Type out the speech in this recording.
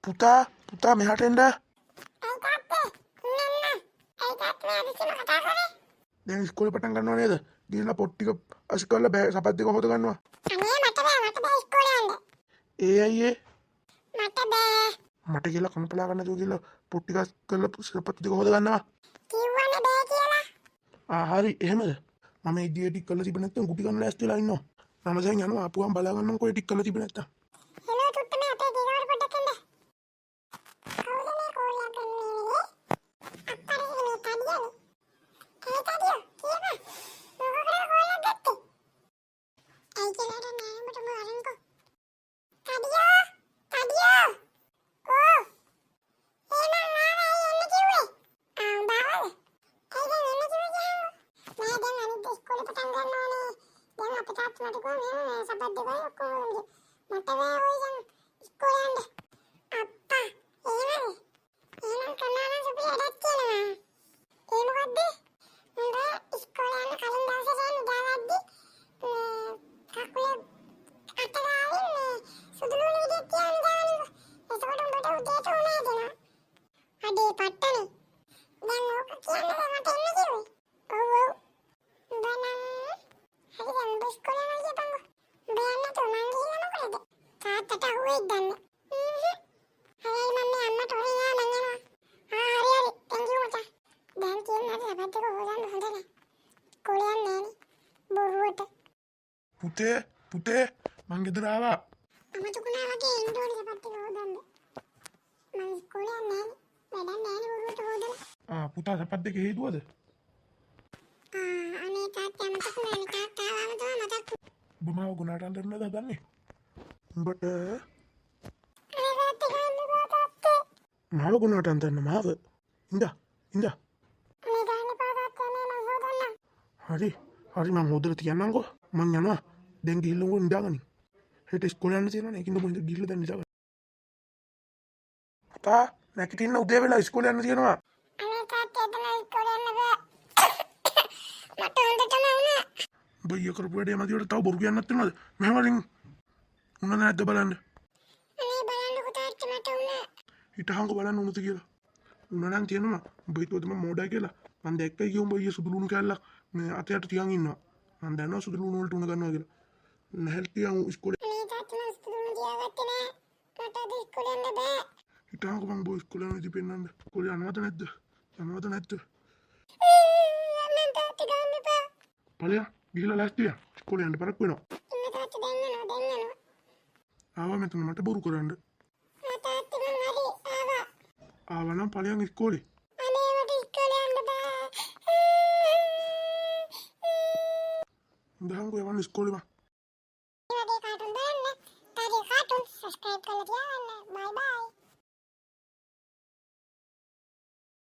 පුතා මෙහාට එන්න. දැන් ඉස්කෝලේ පටන් ගන්නව නේද? ගිහලා පොත් ටික අස් කරලා බෑ සපත් දෙක හොද ගන්නවා. මට බෑ ඉස්කෝලේ යන්න. ඒ අයියේ මට බෑ. මට කියලා කම්පලා ගන්න තු කියලා පොත් ටික අස් කරලා සපත් දෙක හොද ගන්නවා. කිව්වනේ බෑ කියලා. හරි එහෙමද? මම ඉදියේ ටික කරලා තිබෙ නැත්නම් ගුටි ගන්න ලෑස්ති වෙලා ඉන්නවා. මම දැන් යනවා ආපුවම බලා ගන්නම් කොයි ටික කරලා තිබෙ නැත්නම්. හෙලෝ තුට්ට මේ අපේ ගේකට පොඩ්ඩක් එන්න. කවුද මේ කෝලියක් ගන්නේ? අප්පරේ මේ තඩියනේ. ඒ තඩිය කියපන්. මොකකටද කෝලියක් ගත්තේ? ඇයි කියලාට නෑ මට මරන්කෝ. තඩියෝ. ඕ. එහෙනම් ආවා එන්න කිව්වේ. බාවද? ඇයි දැන් එන්න කිව්වේ කියහම? නෑ දැන් අනිත් ඉස්කෝලේ පටන් ගන්න ඕනේ. දැන් අපේ තාත්තා මට කිව්වා මේ සපත් දෙකයි ඔක්කොම මට බෑ ඔය දැන් ඉස්කෝලේ යන්න. අප්පා එහෙමද? එහෙනම් කන්නානම් සුපි වැඩක් කියනවා. ඒ මොකද්ද? උඹ ඉස්කෝලේ යන්න කලින් දවසේ නිදාගද්දි කකුලේ අතගාවින් සුදුලුණු විදියට තියාගෙන නිදාගන්නකො. එතකොට උඹට උදේට උනා දෙනවා. අඩේ පට්ටනේ. දැන් ඕක කියන්නේ මට එන්න කිව්වේ. ඔව්. උඹ නම් හරි දැන් උඹ ඉස්කෝලේ යනවා කියපන්කො. උඹ යන්න නැතුව මං ගිහිල්ලා මොකද? තාත්තට අහුවෙයිද දන්නේ. හරි මම අම්මට හොරේ මං යනවා. හරි. thank you මචං. දැන් තියෙන අර සබත් එක හොදන්න හොඳ නැහැ. ඉස්කෝලේ යන්නේ නෑනේ. බොරුවට. පුතේ මං ගෙදර ආවා. අමතුකුණා වගේ එන්න ඕනේ සබත් එක හොදන්න. මං ඉස්කෝලේ යන්නේ නෑනේ. වැඩක් නෑනේ බොරුවට හොදලා. පුතා සපත් දෙක හේතුවද? අනේ තාත්තා අමතුකුණානේ තාත්තා ආවම තමයි මතක්. ඔබ මාව ගුණාට අඳින්නද හදන්නේ? උඹට මාව ගුණාට අඳින්න මාව ඉඳා මේ ගහන්න පාතාත්තා මේ මං හොදන්නම්. හරි මං හොදලා තියන්නම්කෝ. මං යනවා දැන් ගිහිල්ලා උන් නිදාගනි. හෙට ඉස්කෝලේ යන්න තියෙනවනේ ඒකින්ද මං ගිහිල්ලා දැන් නිදාගන්න. පුතා නැගිටින්න උදේ වෙලා ඉස්කෝලේ යන්න තියෙනවා. අනේ තාත්තා එතන ඉස්කෝලේ යන්න බෑ. මට හොඳටම වුණා. බයියා කරපු වැඩේ මදිවට තව බොරු කියන්නත් වෙනවද? මෙහෙම වලින් උන්න නැද්ද බලන්න. අනේ බලන්නකෝ තාත්තා මට වුණා. හිටහංග බලන්න උනත කියලා. උන නම් තියෙනවා. උඹ හිතුවද මම මෝඩයි කියලා? මං දැක්කයි කිව්ව උඹ ඊයේ සුදු ලුණු කෑල්ලක් මේ අතයට තියන් ඉන්නවා. මං දන්නවා සුදු ලුණු වලට උන ගන්නවා කියලා. නැහැල් තියන් ඉස්කෝලේ. අනේ තාත්තා මම සුදු ලුණු තියාගත්තේ නෑ. මට අද ඉස්කෝලේ යන්න බෑ. හිටහංග මං බෝ ඉස්කෝලේ යන්න ඉතිපෙන්නන්න. ඉස්කෝලේ යනවද නැද්ද? මම තාත්තා ගන්න එපා. ඵලයන් ගිහලා ලෑස්ති වෙන්න. ඉස්කෝලේ යන්න පරක් වෙනවා. ඉන්න තාත්තා දැන් යනවා. ආවා මෙතන මට බොරු කරන්න. තාත්තා මම හරි ආවා. ආවා නම් ඵලයන් ඉස්කෝලේ. අනේ මට ඉස්කෝලේ යන්න බෑ. ඉඳහංග යවන්න ඉස්කෝලේ බා. මේ වගේ කාටුන් බලන්න. තාත්තා කාටුන් සබ්ස්ක්‍රයිබ් කරලා තියාගන්න.